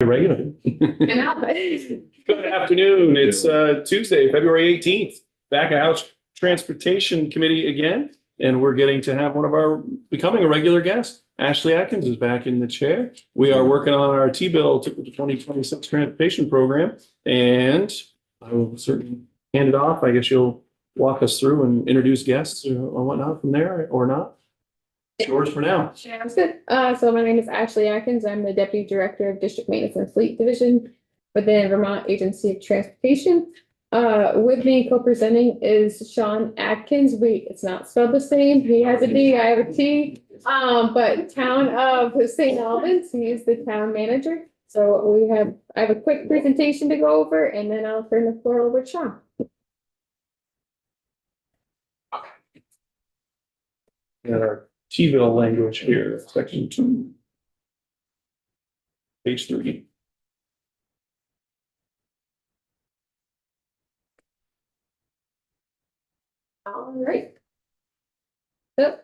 Regular. Good afternoon. It's Tuesday, February 18th. Back at House Transportation Committee again, and we're getting to have one of our becoming a regular guest. Ashley Atkins is back in the chair. We are working on our T-bill to the 2026 transportation program, and I will certainly hand it off. I guess you'll walk us through and introduce guests or whatnot from there, or not. It's yours for now. Sounds good. So my name is Ashley Atkins. I'm the Deputy Director of District Maintenance and Fleet Division within Vermont Agency of Transportation. With me co-presenting is Sean Atkins. It's not spelled the same. He has a D, I have a T. But Town of St. Albans, he is the town manager. So I have a quick presentation to go over, and then I'll turn the floor over to Sean. Got our T-bill language here, section 2. Page 3. All right. So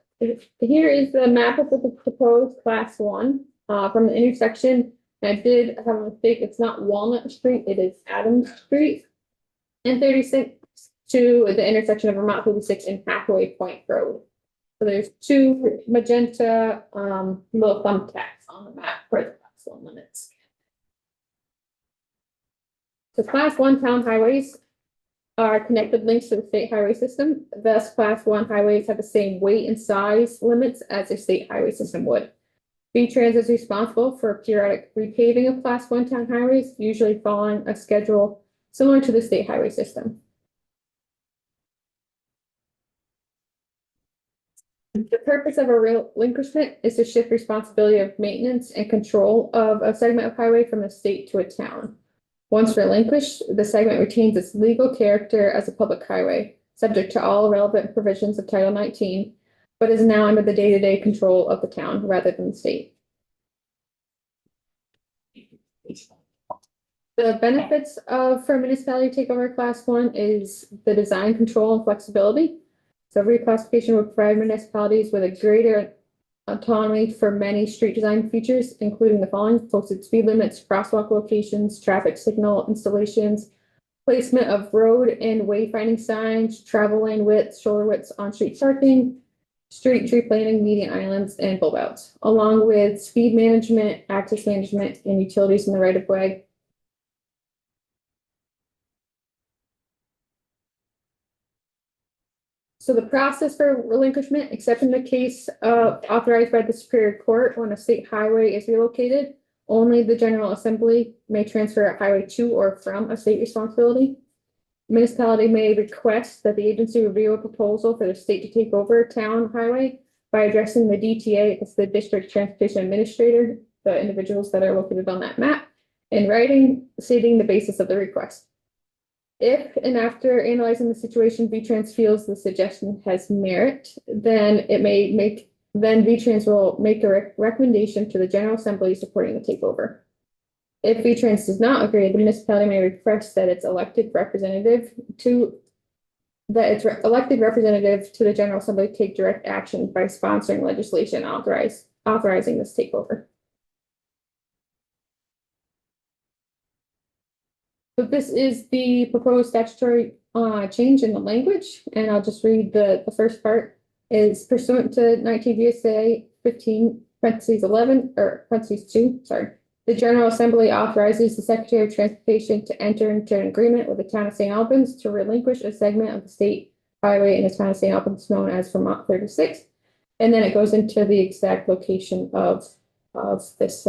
here is the map of the proposed class 1 from the intersection. I did have a mistake. It's not Walnut Street, it is Adams Street and 36 to the intersection of Vermont 36 and Hathaway Point Road. So there's 2 magenta little thumbtacks on the map for the class 1 limits. So class 1 town highways are connected links to the state highway system. Thus, class 1 highways have the same weight and size limits as a state highway system would. V-Trans is responsible for periodic repaving of class 1 town highways, usually following a schedule similar to the state highway system. The purpose of a relinquishment is to shift responsibility of maintenance and control of a segment of highway from the state to a town. Once relinquished, the segment retains its legal character as a public highway, subject to all relevant provisions of Title 19, but is now under the day-to-day control of the town rather than the state. The benefits for municipality to take over class 1 is the design, control, and flexibility. So reclassification would provide municipalities with a greater autonomy for many street design features, including the following: posted speed limits, crosswalk locations, traffic signal installations, placement of road and wayfinding signs, travel lane widths, shoulder widths, on-street parking, street tree planting, median islands, and bulb outs, along with speed management, access management, and utilities in the right-of-way. So the process for relinquishment, except in the case authorized by the Superior Court when a state highway is relocated, only the General Assembly may transfer a highway to or from a state responsibility. Municipality may request that the agency review a proposal for the state to take over a town highway by addressing the DTA, as the District Transportation Administrator, the individuals that are located on that map, in writing, stating the basis of the request. If and after analyzing the situation, V-Trans feels the suggestion has merit, then V-Trans will make a recommendation to the General Assembly supporting the takeover. If V-Trans does not agree, the municipality may request that its elected representative to the General Assembly take direct action by sponsoring legislation authorizing this takeover. So this is the proposed statutory change in the language, and I'll just read the first part. Is pursuant to 19 VSA 15 parentheses 11 or parentheses 2, sorry. The General Assembly authorizes the Secretary of Transportation to enter into an agreement with the town of St. Albans to relinquish a segment of the state highway in the town of St. Albans known as Vermont 36. And then it goes into the exact location of this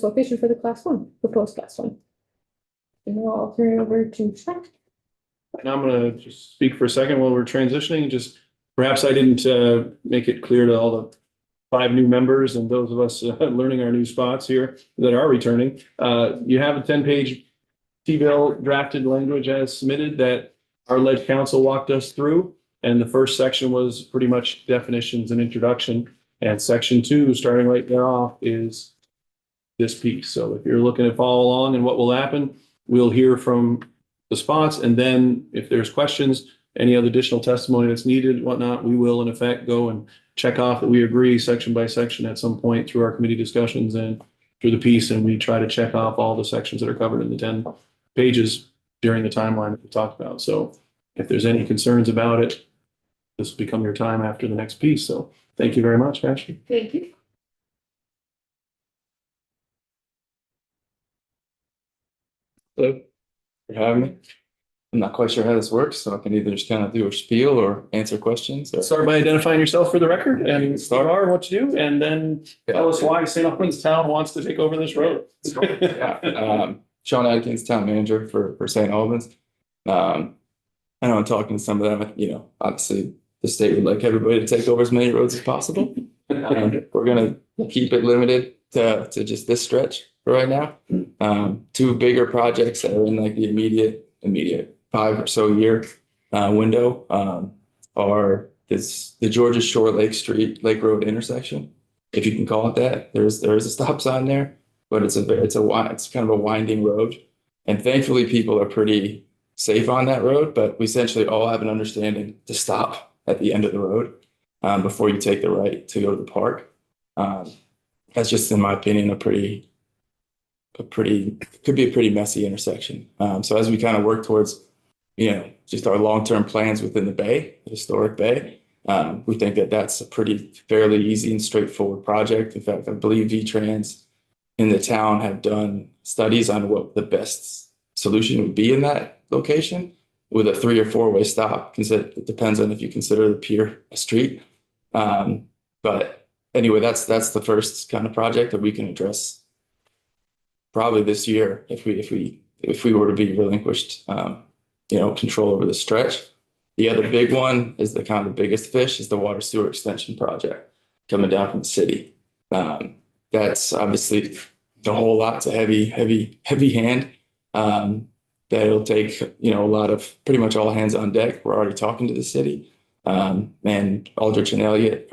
location for the class 1, proposed class 1. And I'll turn it over to Sean. And I'm going to just speak for a second while we're transitioning. Just perhaps I didn't make it clear to all the 5 new members and those of us learning our new spots here that are returning. You have a 10-page T-bill drafted language as submitted that our lead counsel walked us through. And the first section was pretty much definitions and introduction. And section 2, starting right there off, is this piece. So if you're looking to follow along and what will happen, we'll hear from the spots, and then if there's questions, any other additional testimony that's needed, whatnot, we will in effect go and check off that we agree section by section at some point through our committee discussions and through the piece and we try to check off all the sections that are covered in the 10 pages during the timeline that we talked about. So if there's any concerns about it, this will become your time after the next piece. So thank you very much, Ashley. Thank you. Hello, for having me. I'm not quite sure how this works, so I can either just kind of do a spiel or answer questions. Or... Start by identifying yourself for the record and start are what you do, and then tell us why St. Albans Town wants to take over this road. Yeah. Sean Adkins, town manager for St. Albans. I know I'm talking to some of them, you know, obviously the state would like everybody to take over as many roads as possible. We're gonna keep it limited to just this stretch for right now. Two bigger projects that are in like the immediate 5 or so year window are the Georgia Shore Lake Road intersection, if you can call it that. There is a stop sign there, but it's kind of a winding road, and thankfully people are pretty safe on that road. But we essentially all have an understanding to stop at the end of the road before you take the right to go to the park. That's just, in my opinion, could be a pretty messy intersection. So as we kind of work towards, you know, just our long-term plans within the historic bay, we think that that's a fairly easy and straightforward project. In fact, I believe V-Trans in the town have done studies on what the best solution would be in that location with a 3 or 4-way stop, because it depends on if you consider the pier a street. But anyway, that's the first kind of project that we can address probably this year if we were to be relinquished, you know, control over the stretch. The other big one is the kind of the biggest fish is the water sewer extension project coming down from the city. That's obviously a whole lot. It's a heavy hand. That'll take, you know, a lot of pretty much all hands on deck. We're already talking to the city, and Aldrich and Elliott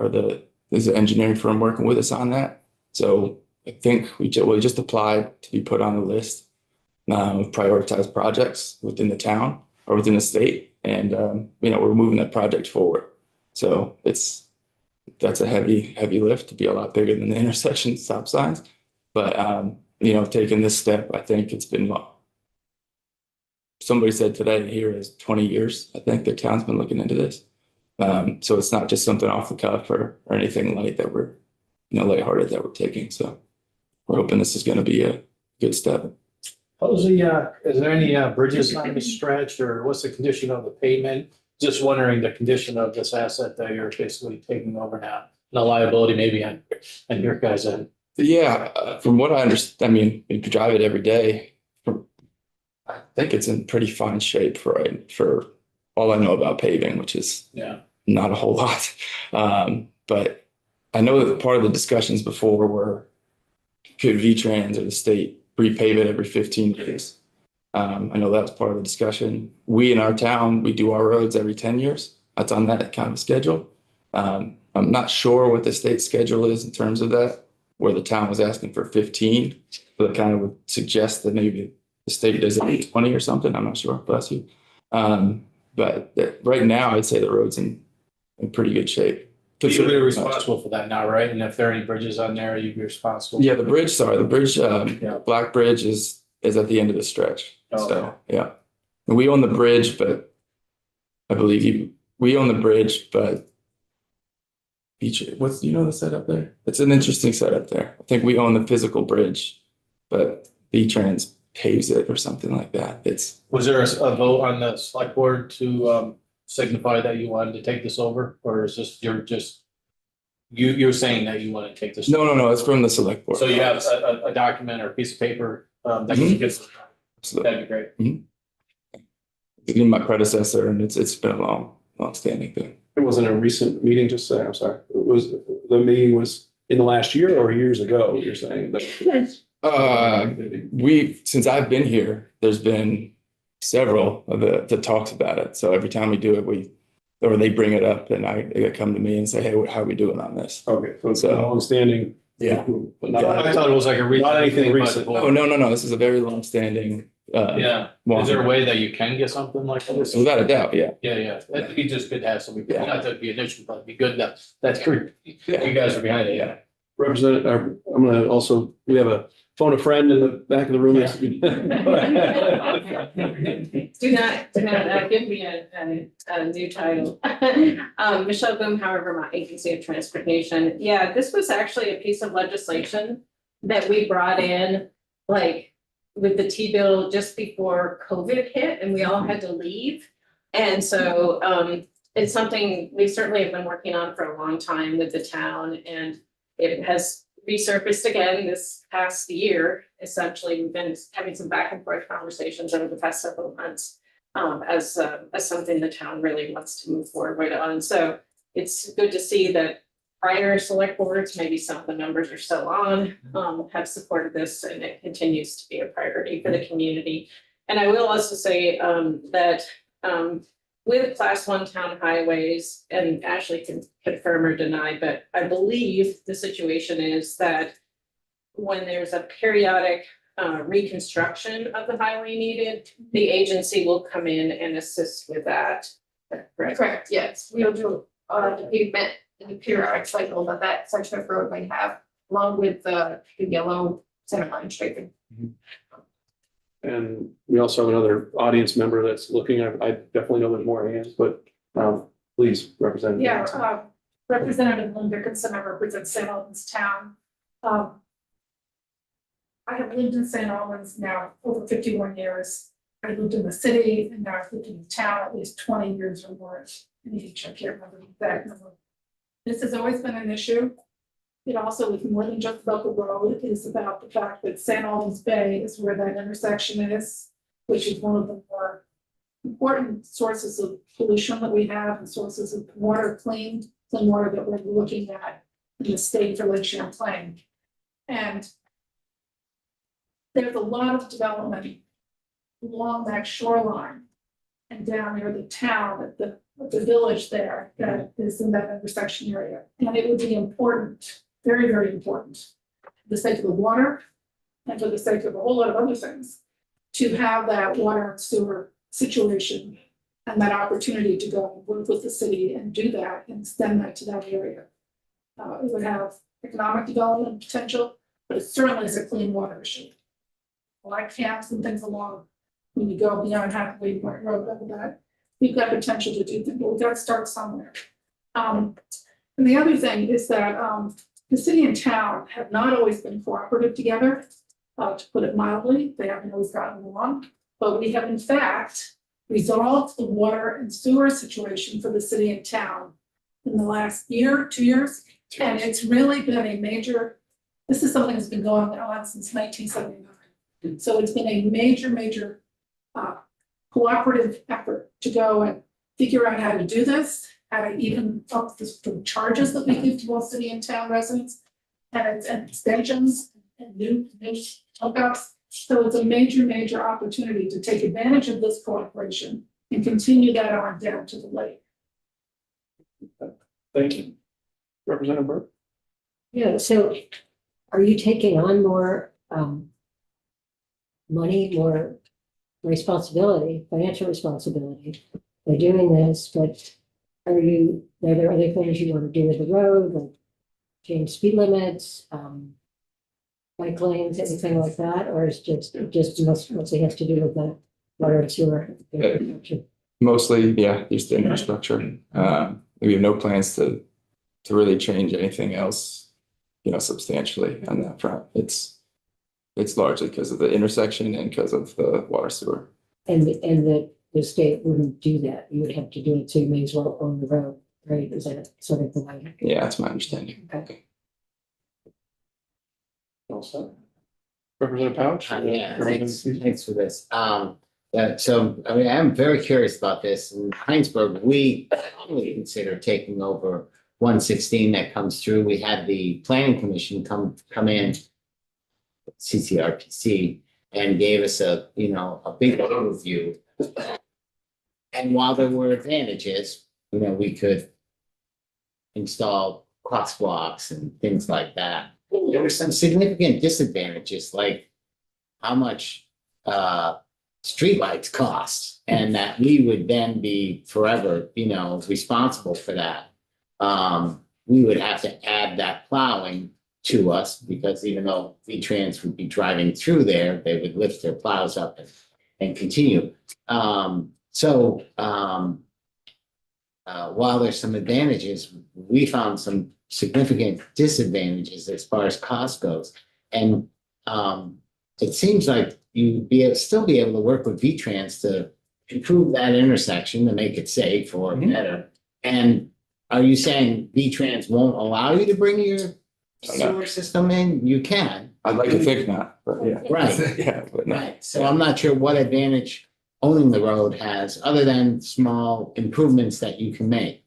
is the engineering firm working with us on that. So I think we just applied to be put on the list of prioritized projects within the town or within the state, and you know, we're moving that project forward. So that's a heavy lift to be a lot bigger than the intersection stop signs, but you know, taking this step, I think it's been. Somebody said today here is 20 years. I think the town's been looking into this. So it's not just something off the cuff or anything light that we're, you know, lighthearted that we're taking. So we're hoping this is going to be a good step. Is there any bridges on the stretch, or what's the condition of the pavement? Just wondering the condition of this asset that you're basically taking over now. The liability maybe on your guys' end. Yeah, from what I understand, I mean, you drive it every day. I think it's in pretty fine shape for all I know about paving, which is not a whole lot. But I know that part of the discussions before were, could V-Trans or the state repave it every 15 years? I know that's part of the discussion. We in our town, we do our roads every 10 years. That's on that kind of schedule. I'm not sure what the state schedule is in terms of that, where the town was asking for 15, but it kind of would suggest that maybe the state does it 20 or something. I'm not sure. Bless you. But right now, I'd say the road's in pretty good shape. You're responsible for that now, right? And if there are any bridges on there, you'd be responsible. Yeah, the bridge, Black Bridge is at the end of the stretch. Oh, So, okay. yeah. And we own the bridge, but I believe we own the bridge, but do you know the setup there? It's an interesting setup there. I think we own the physical bridge, but V-Trans paves it or something like that. Was there a vote on the select board to signify that you wanted to take this over, or is this you're saying that you want to take this? No, it's from the select board. So you have a document or a piece of paper that you can get. Absolutely. That'd be great. It's been my predecessor, and it's been a long-standing thing. It wasn't a recent meeting, just saying, I'm sorry. The meeting was in the last year or years ago, you're saying? Since I've been here, there's been several of the talks about it. So every time we do it, they bring it up, and they come to me and say, "Hey, how are we doing on this?" Okay, so it's a long-standing. Yeah. But not, I thought it was like a recent. Not anything thing, but- recent. Oh, no. This is a very long-standing. Yeah. Is there a way that you can get something like this? Without a doubt, yeah. Yeah. That'd be just good to have somebody, Yeah. not that'd be an issue, but it'd be good that's good. Yeah. You guys are behind it, yeah. Representative, I'm gonna also, we have a phone a friend in the back of the room. Do not give me a new title. Michelle Boomhauer, Vermont Agency of Transportation. Yeah, this was actually a piece of legislation that we brought in, like, with the T-bill just before COVID hit and we all had to leave. And so, it's something we certainly have been working on for a long time with the town, and it has resurfaced again this past year. Essentially, we've been having some back and forth conversations over the past several months as something the town really wants to move forward on. So it's good to see that prior select boards, maybe some of the members are still on, have supported this, and it continues to be a priority for the community. And I will also say that with class 1 town highways, and Ashley can confirm or deny, but I believe the situation is that when there's a periodic reconstruction of the highway needed, the agency will come in and assist with that. Correct, yes, we'll do the pavement in the periodic cycle that section of road might have, along with the yellow center line striping. And we also have another audience member that's looking. I definitely know there's more hands, but please, Representative. Yeah, Representative Lynn Dickinson, I represent St. Albans Town. I have lived in St. Albans now over 51 years. I lived in the city and now I've lived in the town at least 20 years or more in each. I can't remember the exact number. This has always been an issue. It also is more than just about the road. It is about the fact that St. Albans Bay is where that intersection is, which is one of the more important sources of pollution that we have and sources of water, clean water that we're looking at in the state for Lake Champlain. And there's a lot of development along that shoreline and down near the town at the village there that is in that intersection area. And it would be important, very, very important, for the sake of the water and for the sake of a whole lot of other things, to have that water and sewer situation and that opportunity to go and work with the city and do that and extend that to that area. It would have economic development potential, but it certainly is a clean water issue. Like camps and things along, when you go beyond Hathaway Point Road, over that, we've got potential to do things, but we've got to start somewhere. And the other thing is that the city and town have not always been cooperative together, to put it mildly. They haven't always gotten along, but we have in fact resolved the water and sewer situation for the city and town in the last year, 2 years. And it's really been a major, this is something that's been going on since 1979. So it's been a major cooperative effort to go and figure out how to do this, how to even up the charges that we give to all city and town residents, and extensions and new hookups. So it's a major opportunity to take advantage of this cooperation and continue that on down to the lake. Thank you. Representative Burke? Yeah, so are you taking on more money, more responsibility, financial responsibility by doing this? But are there other things you want to do with the road, like change speed limits, bike lanes, anything like that? Or is just mostly has to do with the water and sewer infrastructure? Mostly, yeah, just the infrastructure. We have no plans to really change anything else, substantially on that front. It's largely because of the intersection and because of the water sewer. And the state wouldn't do that. You would have to do it, so you may as well own the road, right? Is that sort of the way? Yeah, that's my understanding. Okay. All set. Representative Pouch? Yeah, Representative- thanks for this. I'm very curious about this. In Heinsberg, we probably consider taking over 116 that comes through. We had the planning commission come in, CCRPC, and gave us a big overview. And while there were advantages, we could install crosswalks and things like that. There were some significant disadvantages, like how much streetlights cost, and that we would then be forever, responsible for that. We would have to add that plowing to us, because even though V-Trans would be driving through there, they would lift their plows up and continue. While there's some advantages, we found some significant disadvantages as far as cost goes. And it seems like you'd still be able to work with V-Trans to improve that intersection to make it safe or better. And are you saying V-Trans won't allow you to bring your sewer system in? You can. I'd like to think not, but yeah. Right. Yeah, but no. Right, so I'm not sure what advantage owning the road has, other than small improvements that you can make.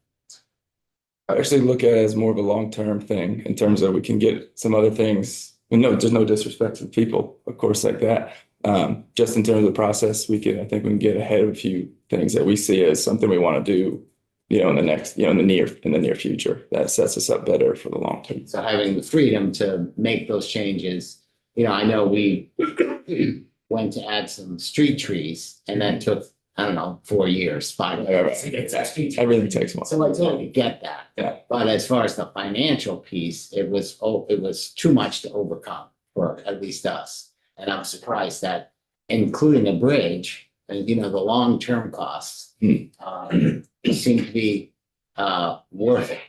I actually look at it as more of a long-term thing in terms of we can get some other things. And no, there's no disrespect to people, of course, like that. Just in terms of the process, I think we can get ahead of a few things that we see as something we want to do, in the next, in the near future. That sets us up better for the long term. So having the freedom to make those changes, I know we went to add some street trees, and that took, I don't know, 4 years, 5 years. to get that street tree. Everything takes one. So I totally get that. Yeah. But as far as the financial piece, it was too much to overcome for at least us. And I'm surprised that including a bridge, and the long-term costs seem to be worth it.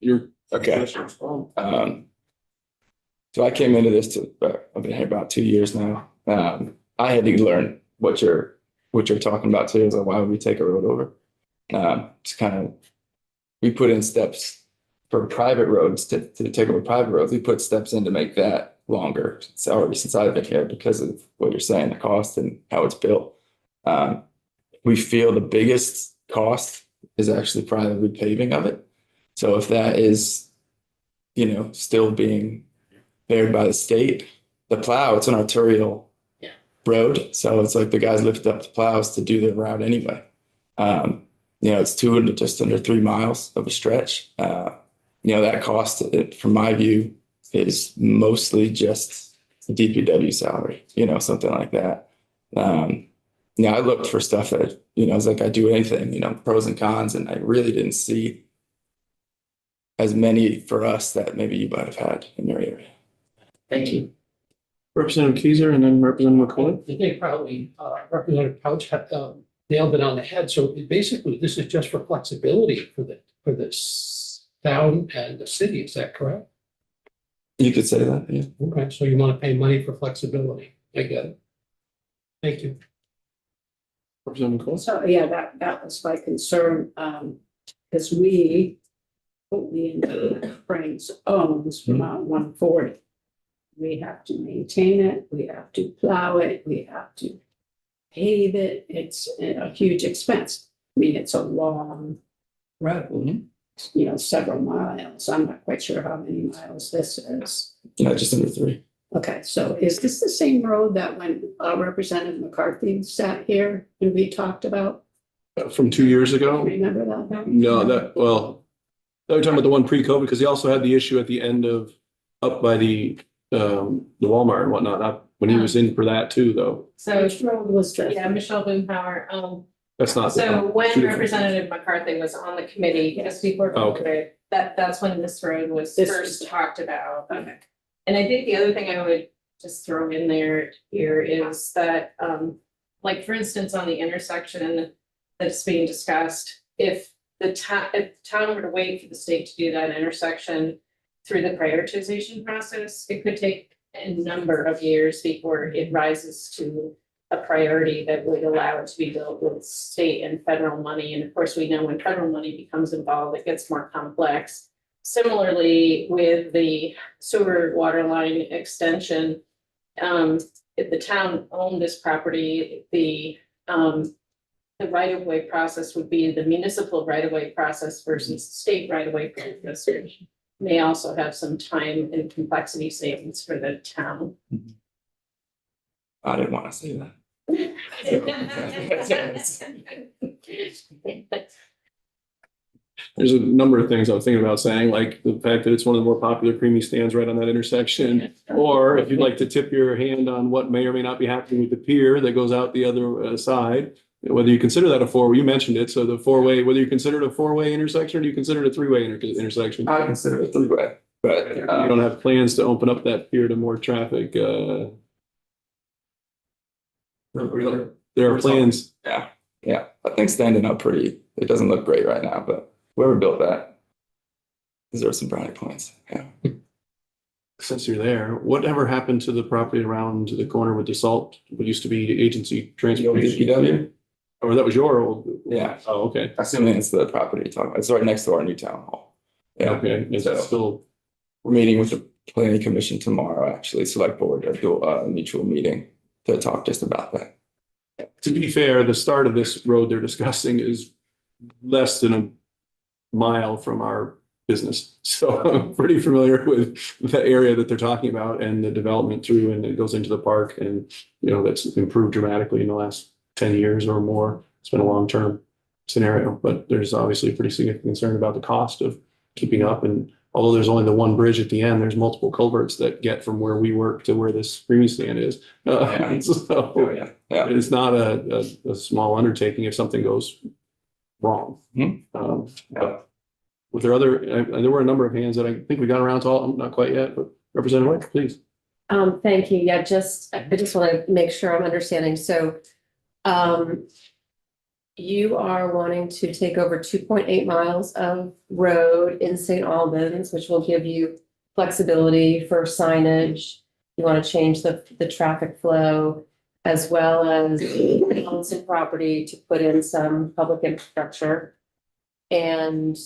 You're okay. So I came into this I've been here about 2 years now. I had to learn what you're talking about too. Is like, why would we take a road over? Just kind of, we put in steps for private roads to take over private roads. We put steps in to make that longer. It's already since I've been here because of what you're saying, the cost and how it's built. We feel the biggest cost is actually probably paving of it. So if that is, still being bared by the state, the plow, it's an arterial road. So it's like the guys lift up the plows to do their route anyway. It's just under 3 miles of a stretch. That cost, from my view, is mostly just the DPW salary, something like that. I looked for stuff that, I was like, I do anything, pros and cons, and I really didn't see as many for us that maybe you might have had in your area. Thank you. Representative Keiser and then Representative McCoy. I think probably Representative Couch had nailed it on the head. So basically, this is just for flexibility for this town and the city. Is that correct? You could say that, yeah. Okay, so you want to pay money for flexibility. I get it. Thank you. Representative McCoy. So, yeah, that was my concern, because we in Frank's owns from 140. We have to maintain it, we have to plow it, we have to pave it. It's a huge expense. I mean, it's a long road, several miles. I'm not quite sure how many miles this is. Just under 3. Okay, so is this the same road that when Representative McCarthy sat here and we talked about? From 2 years ago? Remember that? No, we're talking about the one pre-COVID, because he also had the issue at the end of up by the Walmart and whatnot, when he was in for that too, though. So, Which road was this? yeah, Michelle Boomhauer, That's not. so when two different- Representative McCarthy was on the committee, just before Oh, okay. COVID, that's when this road was This first was- talked about. Okay. And I think the other thing I would just throw in there here is that, like, for instance, on the intersection that's being discussed, if the town were to wait for the state to do that intersection through the prioritization process, it could take a number of years before it rises to a priority that would allow it to be built with state and federal money. And of course, we know when federal money becomes involved, it gets more complex. Similarly, with the sewer water line extension, if the town owned this property, the right-of-way process would be the municipal right-of-way process versus state right-of-way process, which may also have some time and complexity savings for the town. I didn't want to say that. There's a number of things I was thinking about saying, like the fact that it's one of the more popular creamy stands right on that intersection. Or if you'd like to tip your hand on what may or may not be happening with the pier that goes out the other side, whether you consider that a you mentioned it, so the four-way, whether you consider it a four-way intersection or you consider it a three-way intersection. I consider it three-way, but You don't have plans to open up that pier to more traffic, there are plans. yeah, I think standing up it doesn't look great right now, but whoever built that deserves some brownie points. Yeah. Since you're there, whatever happened to the property around the corner with the salt, what used to be agency transportation? DPW? Or that was your old? Yeah. Oh, okay. Assuming it's the property you're talking about. It's right next to our new town hall. Yeah. Okay, is that still, We're meeting with the planning commission tomorrow, actually, select board, do a mutual meeting to talk just about that. to be fair, the start of this road they're discussing is less than a mile from our business. So I'm pretty familiar with the area that they're talking about and the development through, and it goes into the park, and that's improved dramatically in the last 10 years or more. It's been a long-term scenario, but there's obviously a pretty significant concern about the cost of keeping up. And although there's only the one bridge at the end, there's multiple culverts that get from where we work to where this premium stand is. So yeah. Yeah. it's not a small undertaking if something goes wrong. Yeah. Was there there were a number of hands that I think we got around to all, not quite yet, but Representative White, please. Thank you. Yeah, I just want to make sure I'm understanding. So, you are wanting to take over 2.8 miles of road in St. Albans, which will give you flexibility for signage. You want to change the traffic flow, as well as own some property to put in some public infrastructure. And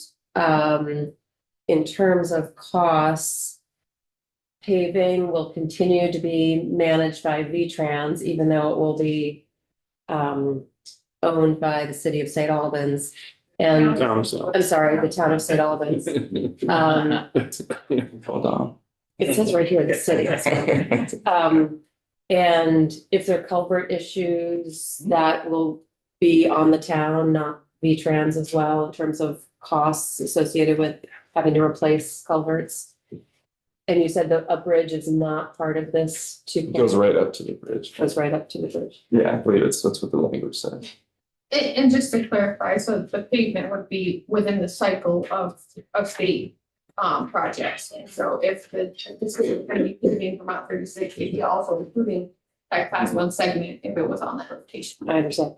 in terms of costs, paving will continue to be managed by V-Trans, even though it will be owned by the city of St. Albans. And I'm sorry, the town of St. Albans. Hold on. It says right here, the city. And if there are culvert issues, that will be on the town, not V-Trans as well, in terms of costs associated with having to replace culverts. And you said that a bridge is not part of this. It goes right up to the bridge. Goes right up to the bridge. Yeah, I believe that's what the language says. And just to clarify, so the pavement would be within the cycle of state projects. And so if the city is gonna be paving from Route 36, it'd be also including that class 1 segment if it was on that rotation. I understand.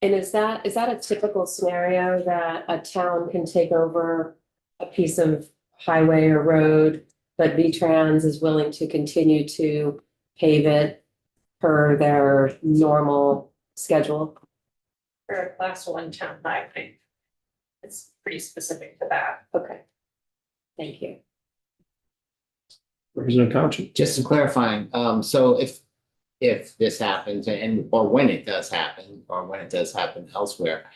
And is that a typical scenario that a town can take over a piece of highway or road, but V-Trans is willing to continue to pave it per their normal schedule? For a class 1 town highway. It's pretty specific to that. Okay. Thank you. Representative Township. Just some clarifying, so if this happens or when it does happen elsewhere,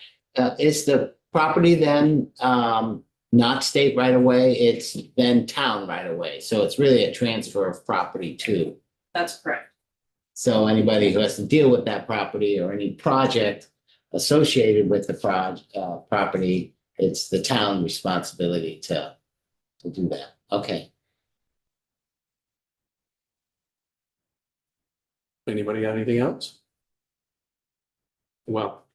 is the property then not state right away? It's then town right away. So it's really a transfer of property too. That's correct. So anybody who has to deal with that property or any project associated with the property, it's the town responsibility to do that. Okay. Anybody got anything else? Well,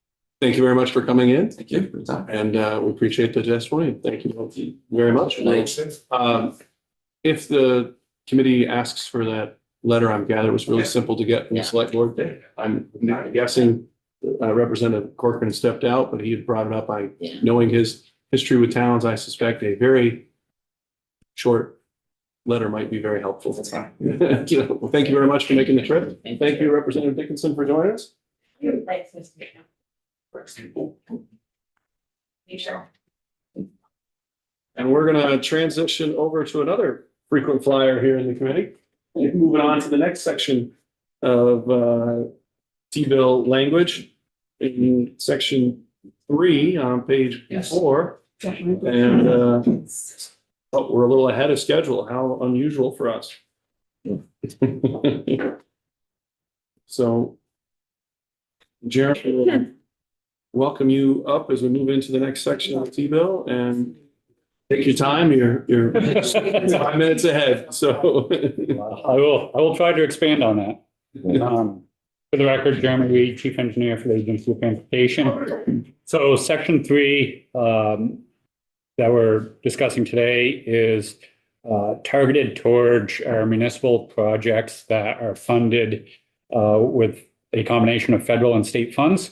thank you very much for coming in. Thank you for the time. And we appreciate the testimony. Thank you both very much. If the committee asks for that letter, I'm gathering it was really simple to get from the select board. I'm guessing Representative Corcoran stepped out, but he had brought it up. Knowing his history with towns, I suspect a very short letter might be very helpful. That's fine. Well, thank you very much for making the trip. Thank you, Representative Dickinson, for joining us. Thanks, Mr. Chairman. And we're gonna transition over to another frequent flyer here in the committee. Moving on to the next section of T-bill language in section 3 on page 4. And we're a little ahead of schedule. How unusual for us. So, Jared, we'll welcome you up as we move into the next section of the T-bill, and take your time. You're 5 minutes ahead. So I will try to expand on that. For the record, Jeremy Reed, Chief Engineer for the Agency of Transportation. So section 3 that we're discussing today is targeted towards our municipal projects that are funded with a combination of federal and state funds.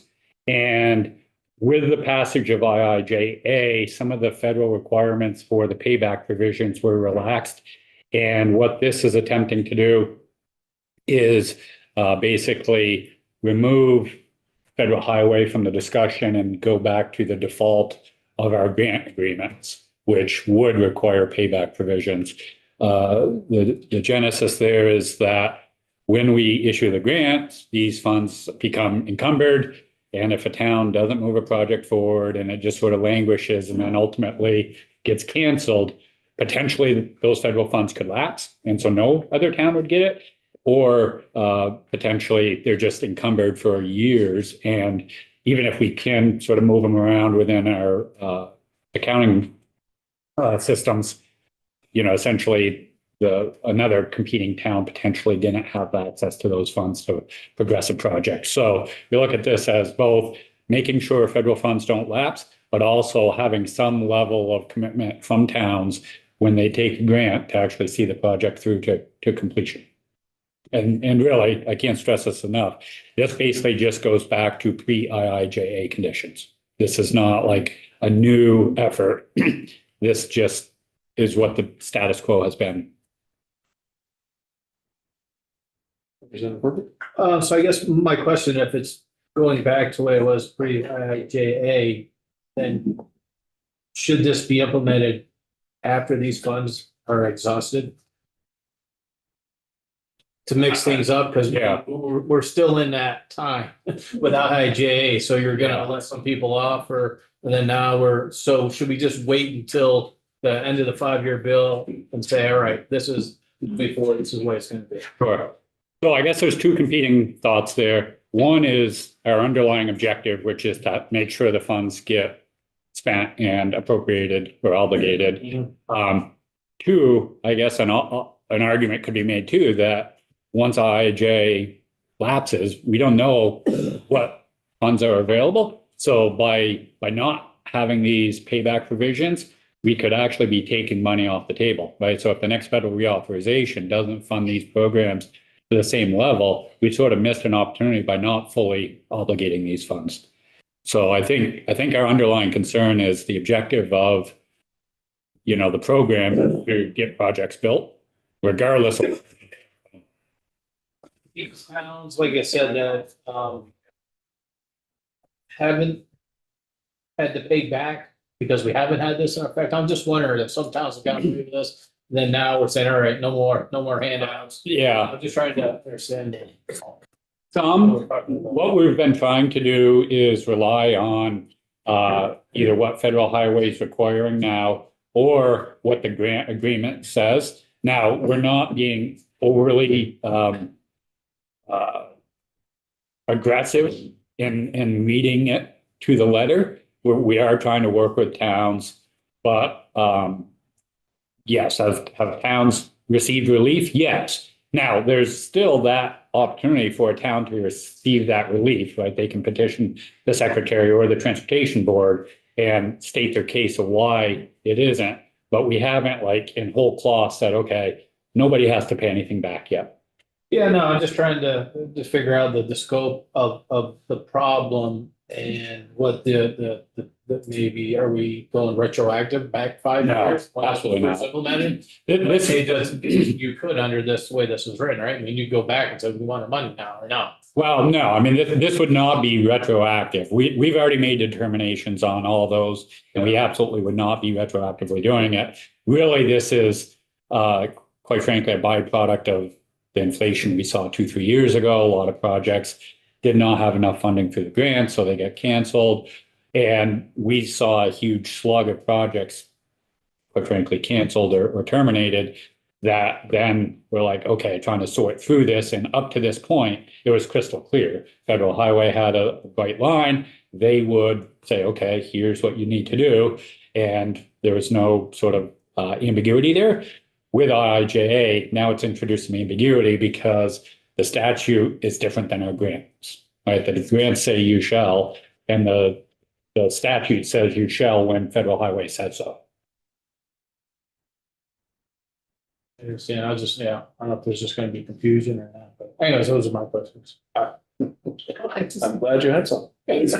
And with the passage of IIJA, some of the federal requirements for the payback provisions were relaxed. And what this is attempting to do is basically remove federal highway from the discussion and go back to the default of our grant agreements, which would require payback provisions. The genesis there is that when we issue the grant, these funds become encumbered. And if a town doesn't move a project forward and it just sort of languishes and then ultimately gets canceled, potentially those federal funds could lapse. And so no other town would get it. Or potentially they're just encumbered for years. And even if we can sort of move them around within our accounting systems, you know, essentially another competing town potentially didn't have access to those funds to progress a project. So we look at this as both making sure federal funds don't lapse, but also having some level of commitment from towns when they take a grant to actually see the project through to completion. And really, I can't stress this enough. This basically just goes back to pre-IIJA conditions. This is not like a new effort. This just is what the status quo has been. So I guess my question, if it's going back to the way it was pre-IIJA, then should this be implemented after these funds are exhausted? To mix things up, because Yeah. we're still in that time without IIJA, so you're gonna let some people off, and then now so should we just wait until the end of the 5-year bill and say, all right, this is the way it's gonna be? Sure. So I guess there's two competing thoughts there. One is our underlying objective, which is to make sure the funds get spent and appropriated or obligated. Two, I guess an argument could be made too that once IIJ lapses, we don't know what funds are available. So by not having these payback provisions, we could actually be taking money off the table, right? So if the next federal reauthorization doesn't fund these programs to the same level, we sort of missed an opportunity by not fully obligating these funds. So I think our underlying concern is the objective of, you know, the program to get projects built, regardless of. These towns, like I said, that haven't had to pay back because we haven't had this in effect. I'm just wondering if some towns have gotten through this, then now we're saying, all right, no more handouts. Yeah. I'm just trying to understand. What we've been trying to do is rely on either what federal highway is requiring now or what the grant agreement says. Now, we're not being overly aggressive in reading it to the letter. We are trying to work with towns, but yes, have towns received relief? Yes. Now, there's still that opportunity for a town to receive that relief, right? They can petition the secretary or the transportation board and state their case of why it isn't. But we haven't, like, in whole cloth said, okay, nobody has to pay anything back yet. Yeah, no, I'm just trying to figure out the scope of the problem and what the maybe, are we going retroactive back 5 No, years? when this was absolutely first not. Implemented? You could under this way this was written, right? I mean, you go back and say, we want our money now or not. Well, no, I mean, this would not be retroactive. We've already made determinations on all those, and we absolutely would not be retroactively doing it. Really, this is, quite frankly, a byproduct of the inflation we saw 2-3 years ago. A lot of projects did not have enough funding through the grant, so they get canceled. And we saw a huge slug of projects, quite frankly, canceled or terminated, that then we're like, okay, trying to sort through this. And up to this point, it was crystal clear. Federal Highway had a white line. They would say, okay, here's what you need to do. And there was no sort of ambiguity there. With IIJA, now it's introduced some ambiguity because The statute is different than our grants, right? The grants say you shall, and the statute says you shall when federal highway says so. I understand, I don't know if there's just gonna be confusion or not, but anyways, those are my questions. I just- I'm glad you had some. Is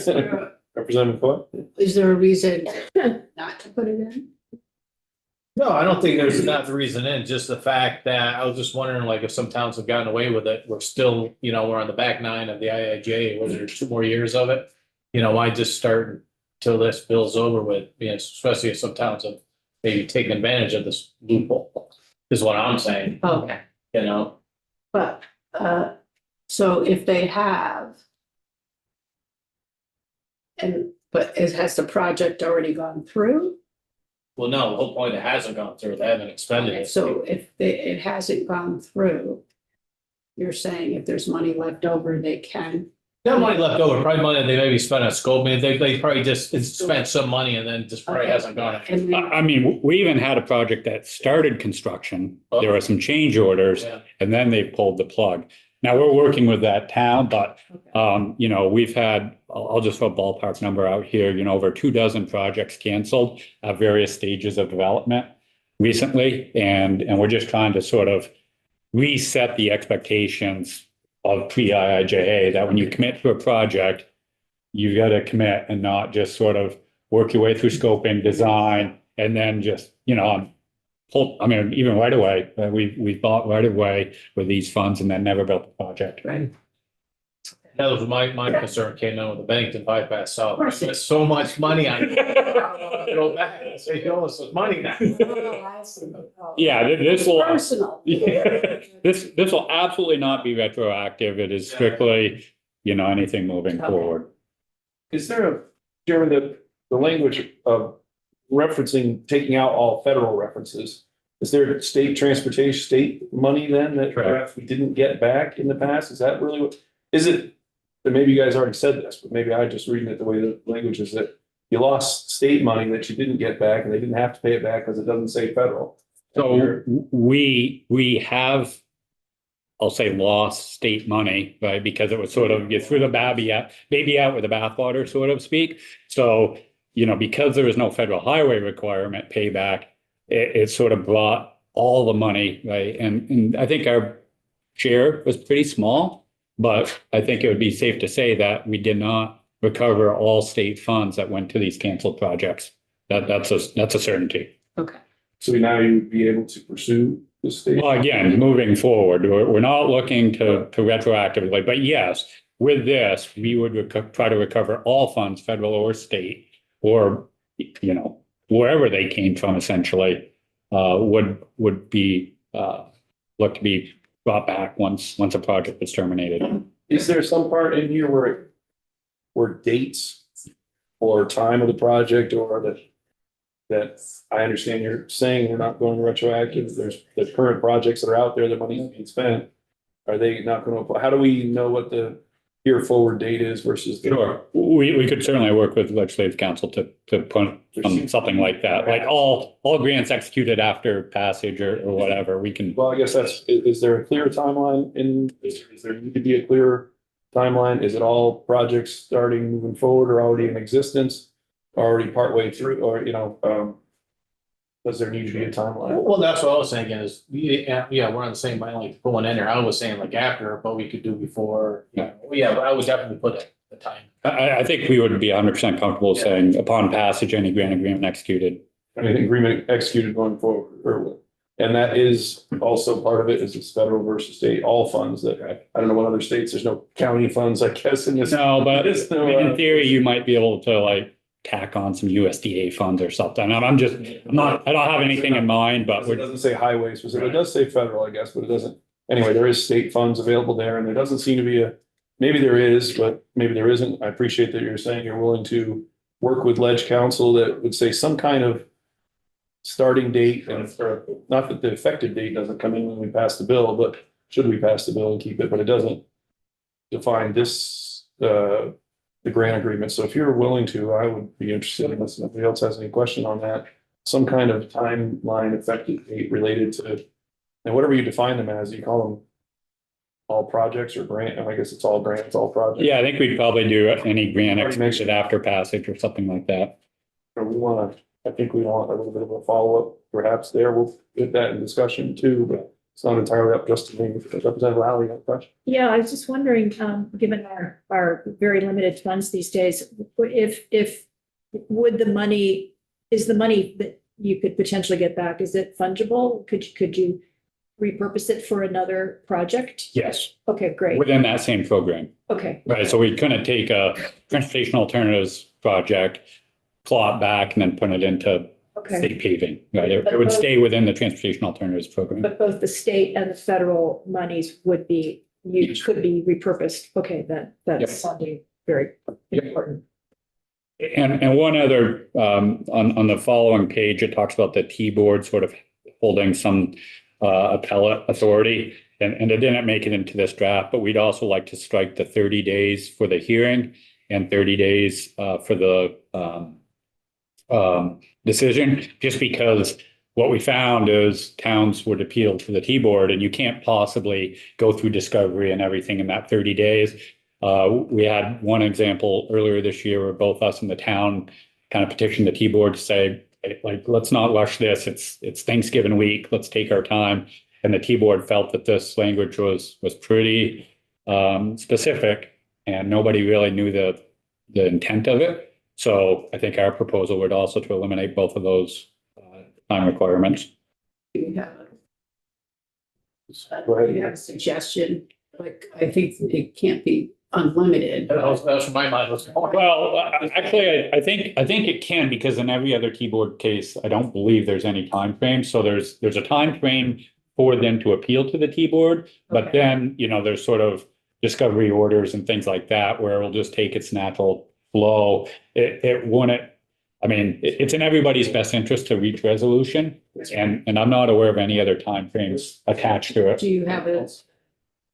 there Representative Coyle? a reason not to put it in? No, I don't think there's not the reason in, just the fact that I was just wondering, like, if some towns have gotten away with it, we're still, we're on the back nine of the IIJ, was there 2 more years of it? Why just start till this bill's over with, especially if some towns have maybe taken advantage of this loophole, is what I'm saying, Okay, but, so if they have. But has the project already gone through? Well, no, the whole point, it hasn't gone through, they haven't expended it. So if it hasn't gone through, you're saying if there's money left over, they can. They have money left over, probably money they maybe spent on scope, they probably just spent some money and then just probably hasn't gone. And then- I mean, we even had a project that started construction. There were some change orders, Yeah. and then they pulled the plug. Now, we're working with that town, but, we've had, I'll just throw a ballpark number out here, over 24 projects canceled at various stages of development recently. And we're just trying to sort of reset the expectations of pre-IIJA, that when you commit to a project, you got to commit and not just sort of work your way through scoping, design, and then just, even right away, we bought right away with these funds and then never built the project. Right. That was my concern, came in with the Bennington bypass south, I spent so much money on it. Go back and say, you owe us some money now. Yeah, this will. Personal. This will absolutely not be retroactive. It is strictly, anything moving forward. Is there Chairman, the language of referencing, taking out all federal references, is there state transportation, state money then that perhaps we didn't get back in the past? Is that really what, is it? And maybe you guys already said this, but maybe I just reading it the way the language is, that you lost state money that you didn't get back and they didn't have to pay it back because it doesn't say federal. So we have, I'll say, lost state money, right? Because it was sort of, you threw the baby out with the bathwater, so to speak. So, because there was no federal highway requirement payback, it sort of brought all the money, right? And I think our share was pretty small, but I think it would be safe to say that we did not recover all state funds that went to these canceled projects. That's a certainty. Okay. So now you would be able to pursue the state. Well, again, moving forward, we're not looking to retroactively, but yes, with this, we would try to recover all funds, federal or state, or, wherever they came from, essentially, would be, look to be brought back once a project is terminated. Is there some part in here where dates or time of the project, or that I understand you're saying we're not going retroactive, there's the current projects that are out there, the money's being spent, are they not going to, how do we know what the here forward date is versus? Sure, we could certainly work with legislative council to put something like that, like all grants executed after passage or whatever, we can. Well, I guess is there a clear timeline is there need to be a clear timeline? Is it all projects starting moving forward or already in existence, already partway through, or, does there need to be a timeline? Well, that's what I was thinking is, yeah, we're on the same line, like going in there, I was saying like after, but we could do before, but I would definitely put the time. I think we would be 100% comfortable saying upon passage, any grant agreement executed. An agreement executed going forward, and that is also part of it, is it's federal versus state, all funds that, I don't know what other states, there's no county funds, I guess, in this. No, but There's no, in theory, you might be able to tack on some USDA funds or something. I don't have anything in mind, but It doesn't say highway specific, it does say federal, I guess, but it doesn't. Anyway, there is state funds available there, and there doesn't seem to be maybe there is, but maybe there isn't. I appreciate that you're saying you're willing to work with Ledge Council that would say some kind of starting date, and not that the effective date doesn't come in when we pass the bill, but should we pass the bill and keep it, but it doesn't define this, the grant agreement. So if you're willing to, I would be interested in this. If anybody else has any question on that, some kind of timeline effective date related to, and whatever you define them as, you call them all projects or grant, I guess it's all grants, all projects. Yeah, I think we'd probably do any grant extension after passage or something like that. Or we want to, I think we want a little bit of a follow-up perhaps there. We'll get that in discussion too, but it's not entirely up just to me. Representative Lally, you have a question? Yeah, I was just wondering, given our very limited funds these days, if would the money, is the money that you could potentially get back, is it fungible? Could you repurpose it for another project? Yes, Okay, great. within that same program. Okay, Right, so we couldn't take a transportation alternatives project, claw it back and then put it into okay. state paving, right? It would stay within the transportation alternatives program. But both the state and the federal monies would be, could be repurposed. Okay, that's Yep. something very Yep. important. And one other, on the following page, it talks about the T-board sort of holding some appellate authority. And it didn't make it into this draft, but we'd also like to strike the 30 days for the hearing and 30 days for the decision, just because what we found is towns would appeal to the T-board and you can't possibly go through discovery and everything in that 30 days. We had one example earlier this year where both us and the town kind of petitioned the T-board to say, like, let's not rush this. It's Thanksgiving week. Let's take our time. And the T-board felt that this language was pretty specific and nobody really knew the intent of it. So I think our proposal would also to eliminate both of those time requirements. Do you have Go ahead. do you have a suggestion? Like, I think it can't be unlimited. That was my mind. Well, actually, I think it can, because in every other T-board case, I don't believe there's any time frame. So there's a time frame for them to appeal to the T-board, but Okay. then, there's sort of discovery orders and things like that where it'll just take its natural flow. It wouldn't, it's in everybody's best interest to reach resolution, and I'm not aware of any other timeframes attached to it. Do you have an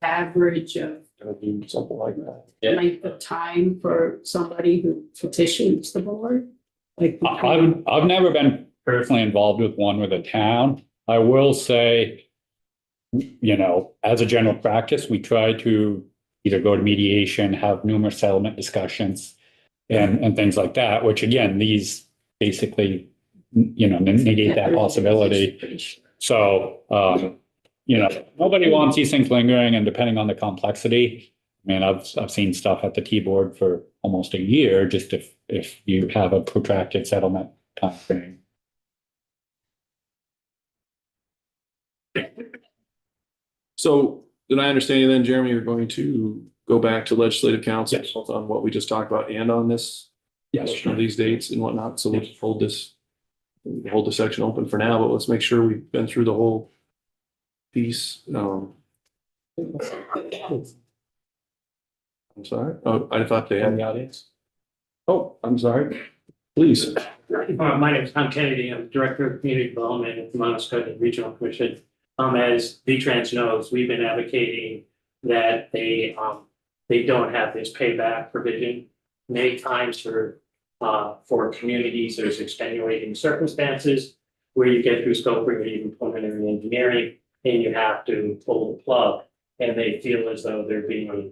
average of Gonna do something like that. length of time for somebody who petitions the board? Like, I've never been personally involved with one with a town. I will say, as a general practice, we try to either go to mediation, have numerous settlement discussions and things like that, which again, these basically, negate that possibility. So, nobody wants these things lingering, and depending on the complexity, I've seen stuff at the T-board for almost a year, just if you have a protracted settlement timeframe. So did I understand you then, Jeremy, you're going to go back to legislative council Yes. both on what we just talked about and on this? Yes. On these dates and whatnot, so we'll just hold this section open for now, but let's make sure we've been through the whole piece. I'm sorry, oh, I thought they had the audience. Oh, I'm sorry, please. My name is Tom Kennedy. I'm Director of Community Development at the Montesquieu Regional Commission. As V-Trans knows, we've been advocating that they don't have this payback provision. Many times for communities, there's extenuating circumstances where you get through scoping or even preliminary engineering and you have to pull the plug, and they feel as though they're being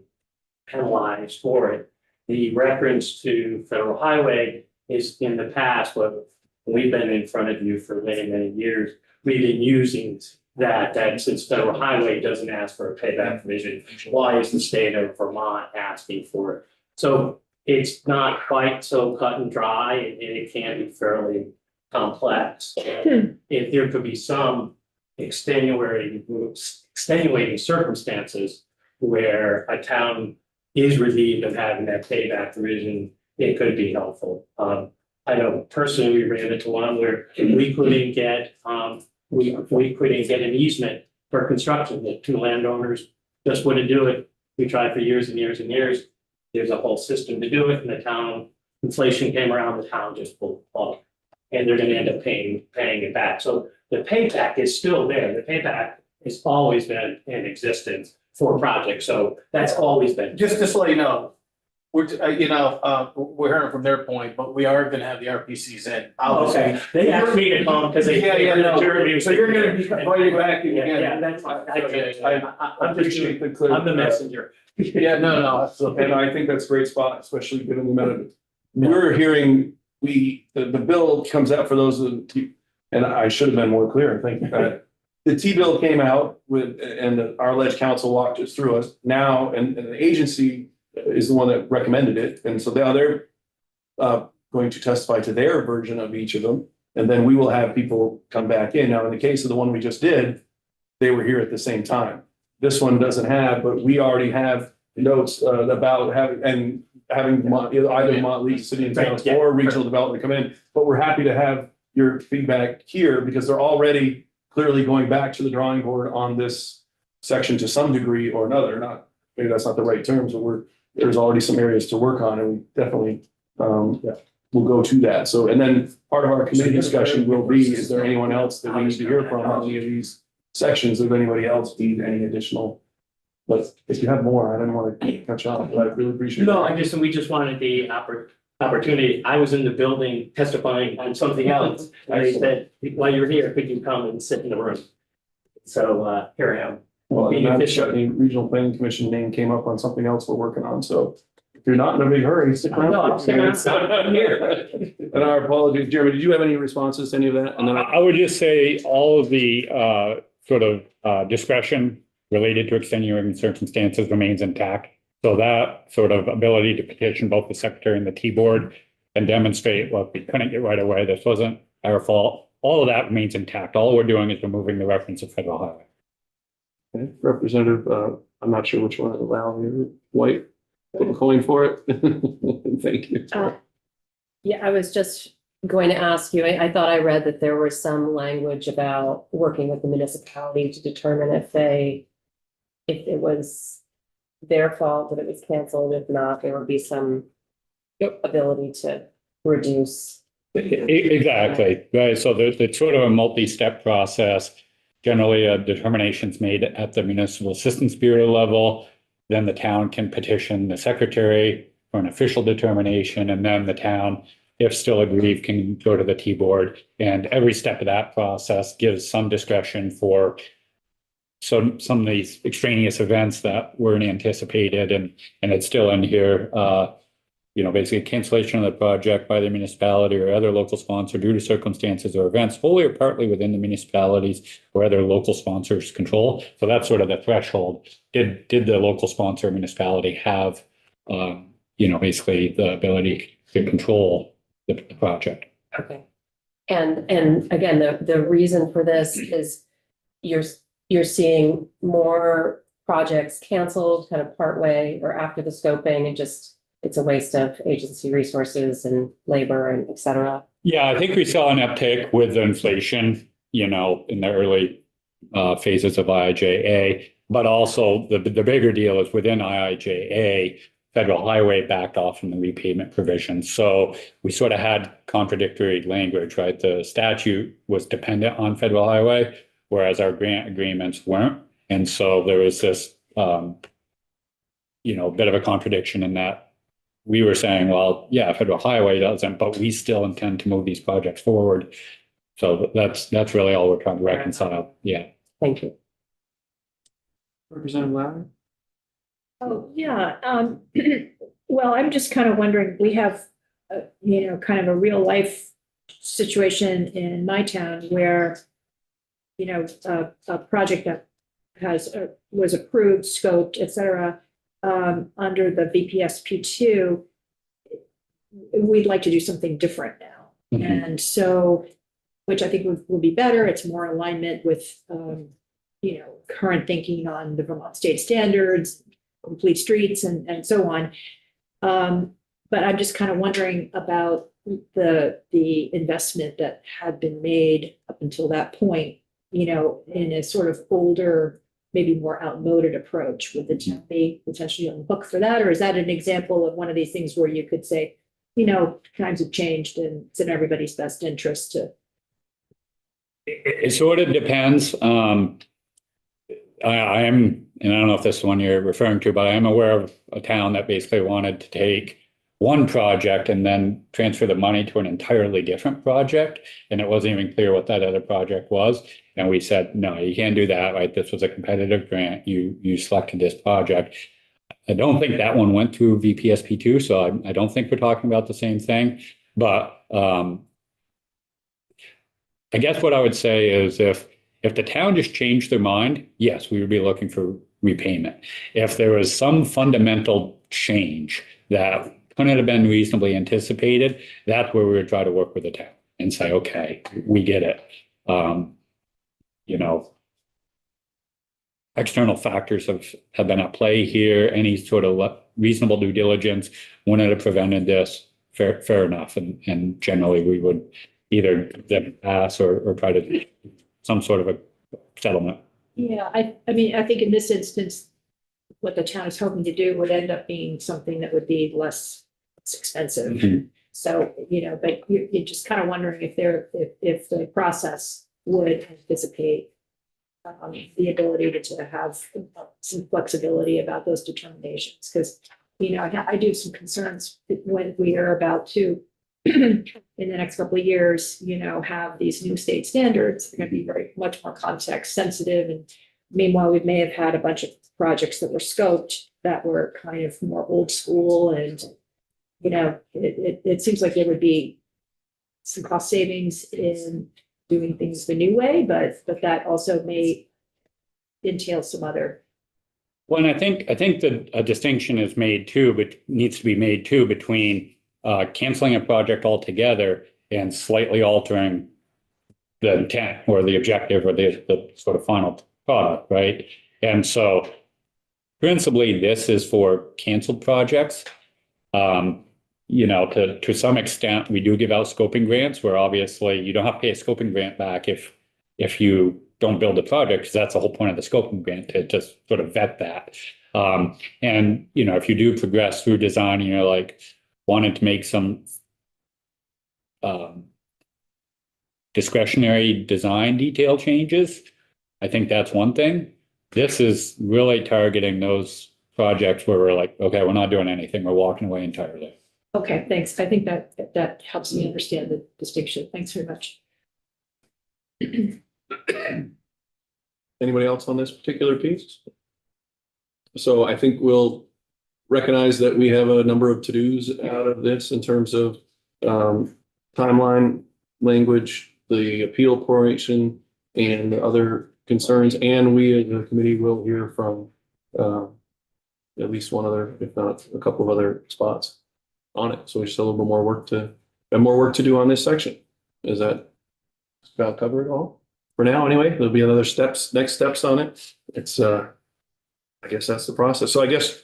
penalized for it. The reference to federal highway is in the past, but we've been in front of you for many, many years. We've been using that since federal highway doesn't ask for a payback provision, why is the state of Vermont asking for it? So it's not quite so cut and dry, and it can be fairly complex. If there could be some extenuating circumstances where a town is relieved of having that payback provision, it could be helpful. I know personally we ran into one where we couldn't get we couldn't get an easement for construction. The two landowners just wouldn't do it. We tried for years and years and years. There's a whole system to do it, and the town, inflation came around, the town just pulled the plug. And they're gonna end up paying it back. So the payback is still there. The payback has always been in existence for projects. So that's always been. Just to let you know, we're, we're hearing from their point, but we are gonna have the RPCs in. Okay, they asked me to come because they. So you're gonna be invited back Yeah, again. that's fine. I'm I'm just, appreciate the clear. I'm the messenger. Yeah, no, absolutely. And I think that's a great spot, especially given the amount of, we're hearing, the bill comes out for those of, and I should have been more clear, I think, the T-bill came out with, and our ledge council walked us through us now, and the agency is the one that recommended it, and so now they're going to testify to their version of each of them, and then we will have people come back in. Now, in the case of the one we just did, they were here at the same time. This one doesn't have, but we already have notes about having either Montlease City and Towns or regional development come in. But we're happy to have your feedback here because they're already clearly going back to the drawing board on this section to some degree or another. Not, maybe that's not the right terms, but there's already some areas to work on, and we definitely we'll go to that. So, and then part of our committee discussion will be, is there anyone else that we need to hear from on any of these sections? If anybody else need any additional, but if you have more, I didn't want to catch on, but I really appreciate it. No, we just wanted the opportunity. I was in the building testifying on something else. I said, while you're here, could you come and sit in the room? So, here I am. Well, Being and official. the Regional Planning Commission name came up on something else we're working on, so if you're not in a big hurry, stick around. No, I'm sticking around. I'm here. And our apologies, Jeremy, did you have any responses to any of that? And then I would just say all of the sort of discretion related to extenuating circumstances remains intact. So that sort of ability to petition both the secretary and the T-board and demonstrate, look, we couldn't get right away, this wasn't our fault. All of that remains intact. All we're doing is removing the reference of federal highway. Okay, Representative, I'm not sure which one to allow here, White, flip a coin for it. Thank you. Yeah, I was just going to ask you, I thought I read that there was some language about working with the municipality to determine if it was their fault that it was canceled. If not, there would be some ability to reduce. Exactly, right. So it's sort of a multi-step process. Generally, a determination's made at the Municipal Assistance Bureau level. Then the town can petition the secretary for an official determination, and then the town, if still aggrieved, can go to the T-board. And every step of that process gives some discretion for some of these extraneous events that weren't anticipated, and it's still in here. Basically cancellation of the project by the municipality or other local sponsor due to circumstances or events wholly or partly within the municipalities or other local sponsors' control. So that's sort of the threshold. Did the local sponsor or municipality have, basically the ability to control the project? Okay. And again, the reason for this is you're seeing more projects canceled kind of partway or after the scoping, and just it's a waste of agency resources and labor and et cetera. Yeah, I think we saw an uptick with inflation, in the early phases of IIJA, but also the bigger deal is within IIJA, Federal Highway backed off from the repayment provisions. So we sort of had contradictory language, right? The statute was dependent on Federal Highway, whereas our grant agreements weren't. And so there was this, bit of a contradiction in that. We were saying, well, yeah, Federal Highway doesn't, but we still intend to move these projects forward. So that's really all we're trying to reconcile. Yeah. Thank you. Representative Louder? Oh, yeah. Well, I'm just kind of wondering, we have, kind of a real life situation in my town where, a project that was approved, scoped, et cetera, under the VPSP2, we'd like to do something different now. Mhm. And so, which I think will be better. It's more in alignment with, current thinking on the Vermont state standards, complete streets and so on. But I'm just kind of wondering about the investment that had been made up until that point, in a sort of older, maybe more outmoded approach. Would the town be potentially on the hook for that? Or is that an example of one of these things where you could say, times have changed and it's in everybody's best interest to. It sort of depends. I am, and I don't know if this is the one you're referring to, but I am aware of a town that basically wanted to take one project and then transfer the money to an entirely different project. And it wasn't even clear what that other project was. And we said, no, you can't do that, right? This was a competitive grant. You selected this project. I don't think that one went through VPSP two, so I don't think we're talking about the same thing. But I guess what I would say is if the town just changed their mind, yes, we would be looking for repayment. If there was some fundamental change that couldn't have been reasonably anticipated, that's where we would try to work with the town and say, okay, we get it. You know, external factors have been at play here. Any sort of reasonable due diligence wouldn't have prevented this. Fair enough. And generally we would either then pass or try to do some sort of a settlement. Yeah, I mean, I think in this instance, what the town is hoping to do would end up being something that would be less expensive. Mhm. So, but you're just kind of wondering if the process would anticipate the ability to have some flexibility about those determinations, because, I do have some concerns when we are about to, in the next couple of years, have these new state standards. They're going to be very much more context sensitive. And meanwhile, we may have had a bunch of projects that were scoped that were kind of more old school. And, it seems like there would be some cost savings in doing things the new way, but that also may entail some other. Well, and I think that a distinction is made too, but needs to be made too between canceling a project altogether and slightly altering the intent or the objective or the sort of final product, right? And so principally, this is for canceled projects. To some extent, we do give out scoping grants where obviously you don't have to pay a scoping grant back if you don't build a project, because that's the whole point of the scoping grant, to just sort of vet that. And if you do progress through design and you're like wanting to make some discretionary design detail changes, I think that's one thing. This is really targeting those projects where we're like, okay, we're not doing anything, we're walking away entirely. Okay, thanks. I think that helps me understand the distinction. Thanks very much. Anybody else on this particular piece? So I think we'll recognize that we have a number of to-dos out of this in terms of timeline, language, the appeal portion, and other concerns. And we as a committee will hear from at least one other, if not a couple of other spots on it. So we just have a little bit more work to do on this section. Is that about cover it all? For now, anyway, there'll be next steps on it. It's I guess that's the process. So I guess,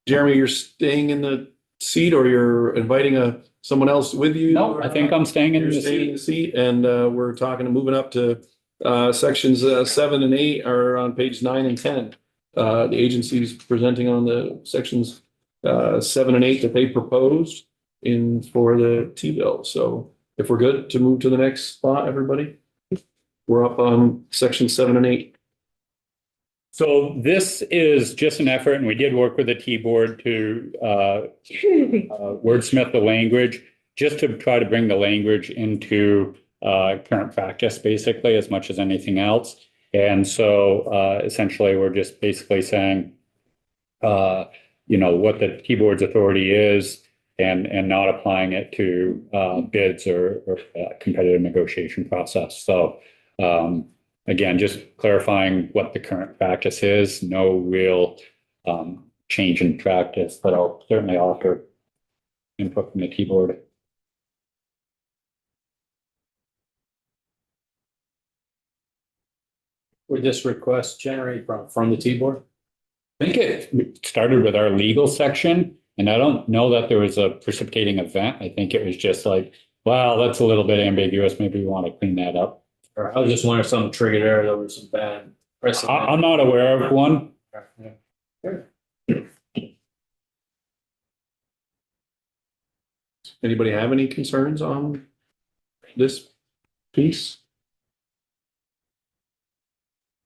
Jeremy, you're staying in the seat, or you're inviting someone else with you? No, I think I'm staying in You're the staying in seat. the seat, and we're moving up to sections 7 and 8 are on page 9 and 10. The agency's presenting on the sections 7 and 8 that they proposed for the T-bill. So if we're good to move to the next spot, everybody, we're up on section 7 and 8. So this is just an effort, and we did work with the T-board to wordsmith the language, just to try to bring the language into current practice, basically, as much as anything else. And so essentially, we're just basically saying, what the T-board's authority is, and not applying it to bids or competitive negotiation process. So again, just clarifying what the current practice is. No real change in practice, but I'll certainly offer input from the T-board. Would this request generate from the T-board? I think it started with our legal section, and I don't know that there was a precipitating event. I think it was just like, wow, that's a little bit ambiguous. Maybe we want to clean that up. Or I was just wondering if something triggered there, there was some bad precedent. I'm not aware of one. Anybody have any concerns on this piece?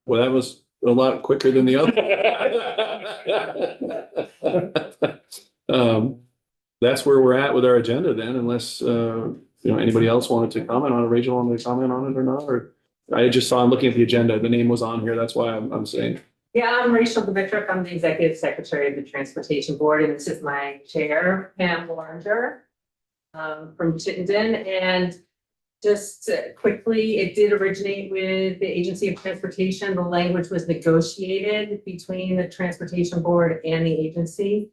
Well, that was a lot quicker than the other. That's where we're at with our agenda then, unless, anybody else wanted to comment on it. Rachel wanted to comment on it or not, or I just saw, I'm looking at the agenda, the name was on here, that's why I'm saying. Yeah, I'm Rachel Dimitruk. I'm the Executive Secretary of the Transportation Board, and this is my chair, Pam Loranger, from Chittenden. And just quickly, it did originate with the Agency of Transportation. The language was negotiated between the Transportation Board and the agency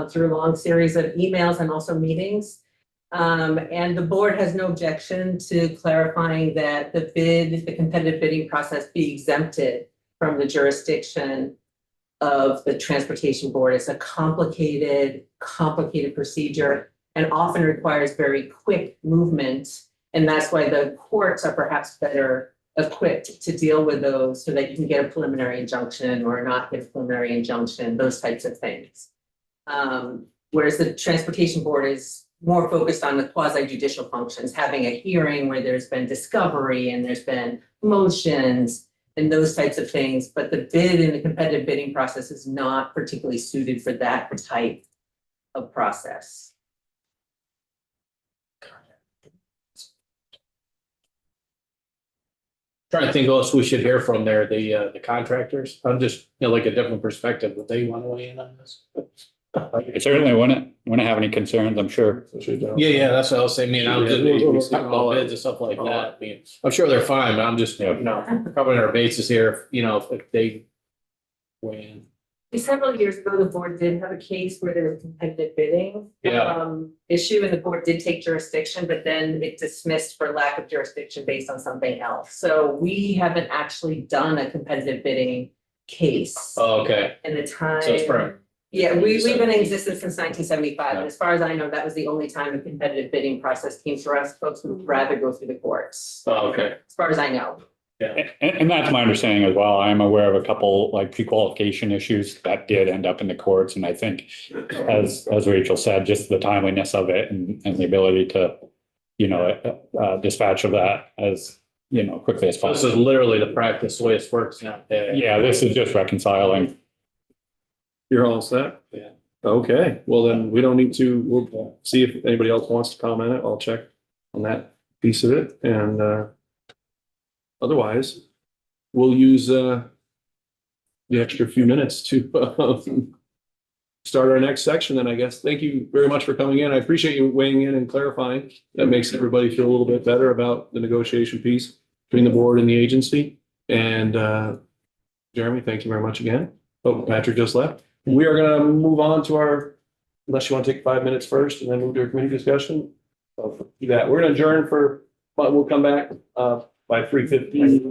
through a long series of emails and also meetings. And the board has no objection to clarifying that the competitive bidding process be exempted from the jurisdiction of the Transportation Board. It's a complicated procedure and often requires very quick movement. And that's why the courts are perhaps better equipped to deal with those so that you can get a preliminary injunction or not get a preliminary injunction, those types of things. Whereas the Transportation Board is more focused on the quasi judicial functions, having a hearing where there's been discovery and there's been motions and those types of things, but the bid in the competitive bidding process is not particularly suited for that type of process. Trying to think who else we should hear from there, the contractors. I'm just, like a different perspective. Would they want to weigh in on this? I certainly wouldn't have any concerns, I'm sure. Yeah, that's what I was saying. I mean, I'm just, we talk about bids and stuff like that. I mean, I'm sure they're fine, but I'm just, covering our bases here, if they weigh in. Several years ago, the board did have a case where there was competitive bidding issue, and the board did take jurisdiction, but then it dismissed for lack of jurisdiction based on something else. So we haven't actually done a competitive bidding case. Oh, okay. In the time. So it's firm. Yeah, we've been in existence since 1975, and as far as I know, that was the only time a competitive bidding process came through us. Folks would rather go through the courts. Oh, okay. As far as I know. Yeah. And that's my understanding as well. I'm aware of a couple like pre-qualification issues that did end up in the courts. And I think, as Rachel said, just the timeliness of it and the ability to, dispatch of that as, quickly as possible. This is literally the practice, the way it works now. Yeah, this is just reconciling. You're all set? Yeah. Okay, well then we don't need to, we'll see if anybody else wants to comment it. I'll check on that piece of it and, otherwise, we'll use the extra few minutes to start our next section then, I guess. Thank you very much for coming in. I appreciate you weighing in and clarifying. That makes everybody feel a little bit better about the negotiation piece between the board and the agency. And Jeremy, thank you very much again. Oh, Patrick just left. We are going to move on to unless you want to take 5 minutes first and then move to a committee discussion. So do that. We're going to adjourn but we'll come back by 3:15.